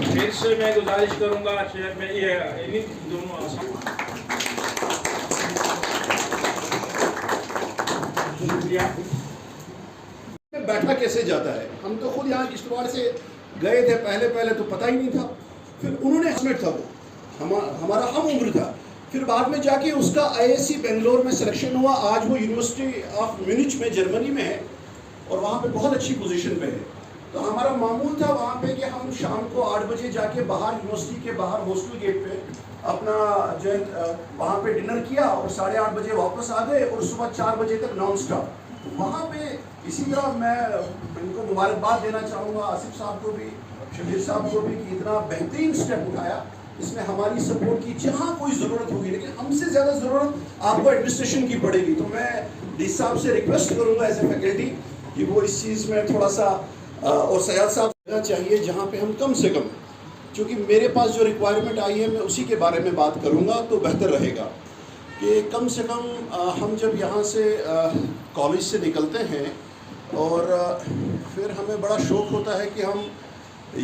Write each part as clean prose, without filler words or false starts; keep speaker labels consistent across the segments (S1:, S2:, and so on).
S1: फिर से मैं गुजारिश करूंगा में ये दोनों
S2: बैठा कैसे जाता है। हम तो खुद यहाँ किश्तवाड़ से गए थे, पहले तो पता ही नहीं था, फिर उन्होंने हमें था, वो हमारा हम उम्र था, फिर बाद में जाके उसका IISc बेंगलोर में सिलेक्शन हुआ। आज वो यूनिवर्सिटी ऑफ म्यूनिच में जर्मनी में है और वहाँ पे बहुत अच्छी पोजीशन पे है। तो हमारा मामूल था वहाँ पे कि हम शाम को 8 बजे जाके बाहर यूनिवर्सिटी के बाहर हॉस्टल गेट पे अपना जो है वहाँ पे डिनर किया और 8:30 बजे वापस आ गए और सुबह 4 बजे तक नॉन स्टॉप वहाँ पे। इसी तरह मैं इनको मुबारकबाद देना चाहूँगा, आसिफ साहब को भी, शबीर साहब को भी, कि इतना बेहतरीन स्टेप उठाया। इसमें हमारी सपोर्ट की जहाँ कोई ज़रूरत होगी, लेकिन हमसे ज़्यादा ज़रूरत आपको एडमिनिस्ट्रेशन की पड़ेगी। तो मैं डी साहब से रिक्वेस्ट करूँगा एज ए फैकल्टी कि वो इस चीज़ में थोड़ा सा और सयाद साहब चाहिए जहाँ पे हम कम से कम, क्योंकि मेरे पास जो रिक्वायरमेंट आई है मैं उसी के बारे में बात करूँगा तो बेहतर रहेगा कि कम से कम हम जब यहाँ से कॉलेज से निकलते हैं और फिर हमें बड़ा शौक़ होता है कि हम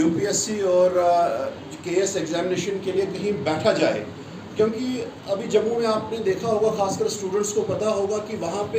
S2: UPSC और KS एग्ज़ामिनेशन के लिए कहीं बैठा जाए, क्योंकि अभी जम्मू में आपने देखा होगा, ख़ासकर स्टूडेंट्स को पता होगा कि वहाँ पे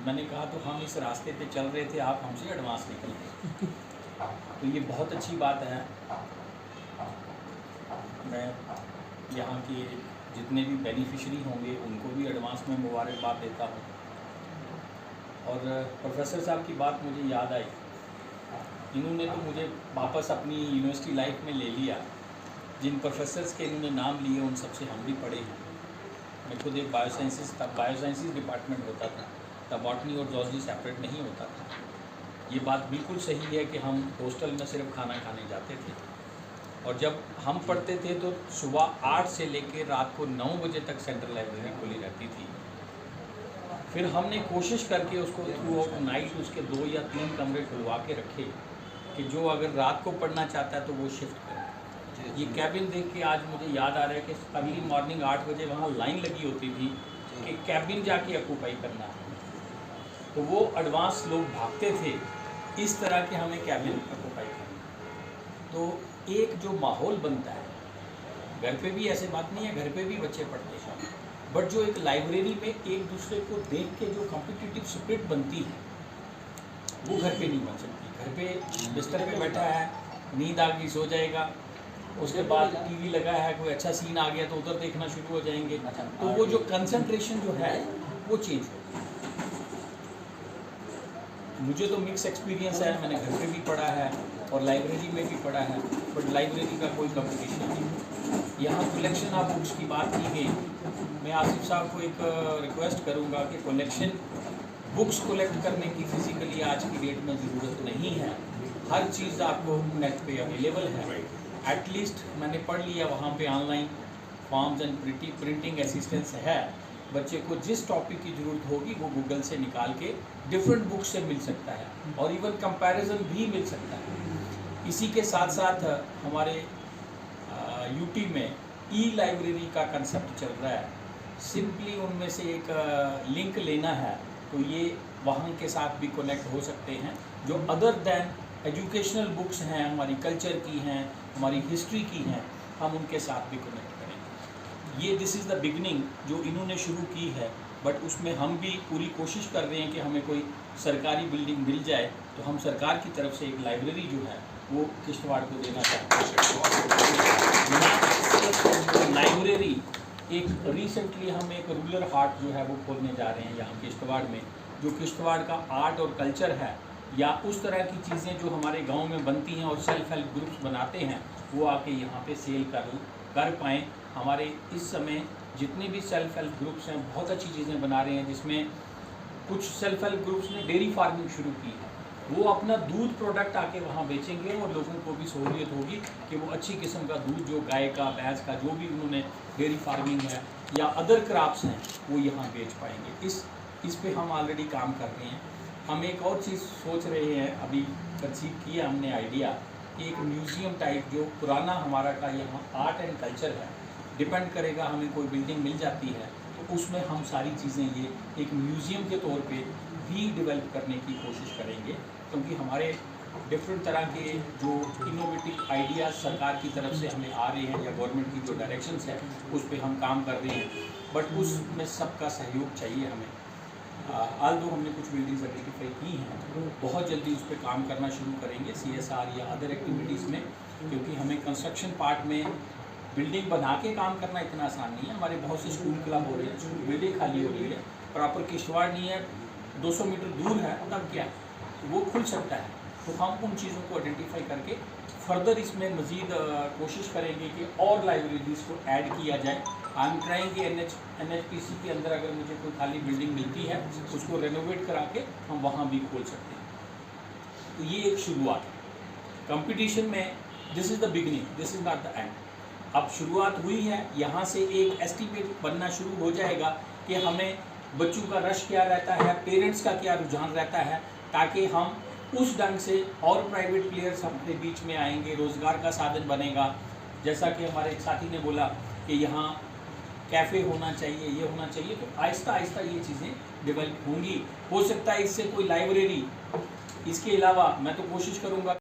S3: मैंने कहा तो हम इस रास्ते पे चल रहे थे, आप हमसे एडवांस निकल गए। तो ये बहुत अच्छी बात है। मैं यहाँ के जितने भी बेनिफिशरी होंगे उनको भी एडवांस में मुबारकबाद देता हूँ। और प्रोफेसर साहब की बात मुझे याद आई, इन्होंने तो मुझे वापस अपनी यूनिवर्सिटी लाइफ में ले लिया। जिन प्रोफेसर्स के इन्होंने नाम लिए उन सबसे हम भी पढ़े हैं। मैं खुद एक बायोसाइंसिस डिपार्टमेंट होता था, तब बॉटनी और जूलॉजी सेपरेट नहीं होता था। ये बात बिल्कुल सही है कि हम हॉस्टल में सिर्फ खाना खाने जाते थे, और जब हम पढ़ते थे तो सुबह 8 से लेकर रात को 9 बजे तक सेंट्रल लाइब्रेरी खुली रहती थी। फिर हमने कोशिश करके उसको थ्रू आउट नाइट उसके 2 या 3 कमरे खुलवा के रखे कि जो अगर रात को पढ़ना चाहता है तो वो शिफ्ट करे। ये कैबिन देख के आज मुझे याद आ रहा है कि अगली मॉर्निंग 8 बजे वहाँ लाइन लगी होती थी कि कैबिन जाके ऑक्यूपाई करना है। तो वो एडवांस लोग भागते थे इस तरह के हमें कैबिन ऑक्यूपाई करना। तो एक जो माहौल बनता है, घर पे भी ऐसे बात नहीं है, घर पे भी बच्चे पढ़ते हैं, बट जो एक लाइब्रेरी में एक दूसरे को देख के जो कॉम्पिटिटिव स्पिरिट बनती है वो घर पे नहीं बन सकती। घर पे बिस्तर पे बैठा है, नींद आ गई सो जाएगा, उसके बाद टीवी लगा है, कोई अच्छा सीन आ गया तो उधर देखना शुरू हो जाएंगे, तो वो जो कंसंट्रेशन जो है वो चेंज हो। मुझे तो मिक्स एक्सपीरियंस है, मैंने घर पे भी पढ़ा है और लाइब्रेरी में भी पढ़ा है, बट लाइब्रेरी का कोई कंपटीशन नहीं। यहाँ कलेक्शन ऑफ बुक्स की बात की गई, मैं आसिफ साहब को एक रिक्वेस्ट करूँगा कि कलेक्शन बुक्स कलेक्ट करने की फिजिकली आज की डेट में ज़रूरत नहीं है। हर चीज़ आपको नेट पे अवेलेबल है। एटलीस्ट मैंने पढ़ लिया वहाँ पे online forms and printing assistance है। बच्चे को जिस टॉपिक की ज़रूरत होगी वो गूगल से निकाल के डिफरेंट बुक्स से मिल सकता है, और इवन कंपैरिजन भी मिल सकता है। इसी के साथ साथ हमारे यूटी में ई लाइब्रेरी का कंसेप्ट चल रहा है। सिंपली उनमें से एक लिंक लेना है तो ये वहाँ के साथ भी कनेक्ट हो सकते हैं, जो अदर दैन एजुकेशनल बुक्स हैं, हमारी कल्चर की हैं, हमारी हिस्ट्री की हैं, हम उनके साथ भी कनेक्ट करेंगे। ये दिस इज़ द बिगनिंग जो इन्होंने शुरू की है, बट उसमें हम भी पूरी कोशिश कर रहे हैं कि हमें कोई सरकारी बिल्डिंग मिल जाए तो हम सरकार की तरफ से एक लाइब्रेरी जो है वो किश्तवाड़ को देना चाहते हैं। लाइब्रेरी एक रिसेंटली हम एक रूरल हाट जो है वो खोलने जा रहे हैं यहाँ किश्तवाड़ में, जो किश्तवाड़ का आर्ट और कल्चर है या उस तरह की चीज़ें जो हमारे गांव में बनती हैं और सेल्फ हेल्प ग्रुप्स बनाते हैं वो आके यहाँ पे सेल कर पाएँ। हमारे इस समय जितने भी सेल्फ हेल्प ग्रुप्स हैं बहुत अच्छी चीज़ें बना रहे हैं, जिसमें कुछ सेल्फ हेल्प ग्रुप्स ने डेयरी फार्मिंग शुरू की है। वो अपना दूध प्रोडक्ट आके वहाँ बेचेंगे और लोगों को भी सहूलियत होगी कि वो अच्छी किस्म का दूध, जो गाय का, भैंस का, जो भी उन्होंने डेयरी फार्मिंग है या अदर क्रॉप्स हैं वो यहाँ बेच पाएंगे। इस पे हम ऑलरेडी काम कर रहे हैं। हम एक और चीज़ सोच रहे हैं, अभी कंसीव किया हमने आइडिया, एक म्यूज़ियम टाइप जो पुराना हमारा का यहाँ आर्ट एंड कल्चर है, डिपेंड करेगा हमें कोई बिल्डिंग मिल जाती है तो उसमें हम सारी चीज़ें ये एक म्यूज़ियम के तौर पे भी डेवलप करने की कोशिश करेंगे, क्योंकि हमारे डिफरेंट तरह के जो इनोवेटिव आइडियाज़ सरकार की तरफ से हमें आ रहे हैं या गवर्नमेंट की जो डायरेक्शंस है उस पर हम काम कर रहे हैं, बट उसमें सबका सहयोग चाहिए हमें। आल दो हमने कुछ बिल्डिंग्स आइडेंटिफाई की हैं, बहुत जल्दी उस पर काम करना शुरू करेंगे CSR या अदर एक्टिविटीज़ में, क्योंकि हमें कंस्ट्रक्शन पार्ट में बिल्डिंग बना के काम करना इतना आसान नहीं है। हमारे बहुत से स्कूल क्लब हो रहे हैं, स्कूल बिल्डिंग खाली हो रही है, प्रॉपर किश्तवाड़ नहीं है, 200 मीटर दूर है, तब क्या वो खुल सकता है। तो हम उन चीज़ों को आइडेंटिफाई करके फर्दर इसमें मज़ीद कोशिश करेंगे कि और लाइब्रेरीज़ को ऐड किया जाए। आई एम ट्राइंग कि NHPC के अंदर अगर मुझे कोई खाली बिल्डिंग मिलती है उसको रेनोवेट करा के हम वहाँ भी खोल सकते हैं। तो ये एक शुरुआत है। कंपटीशन में this is the beginning, this is not the end. अब शुरुआत हुई है, यहाँ से एक एस्टीमेट बनना शुरू हो जाएगा कि हमें बच्चों का रश क्या रहता है, पेरेंट्स का क्या रुझान रहता है, ताकि हम उस ढंग से और प्राइवेट प्लेयर्स हमारे बीच में आएंगे, रोज़गार का साधन बनेगा। जैसा कि हमारे एक साथी ने बोला कि यहाँ कैफ़े होना चाहिए, ये होना चाहिए, तो आहिस्ता आहिस्ता ये चीज़ें डेवलप होंगी। हो सकता है इससे कोई लाइब्रेरी, इसके अलावा मैं तो कोशिश करूँगा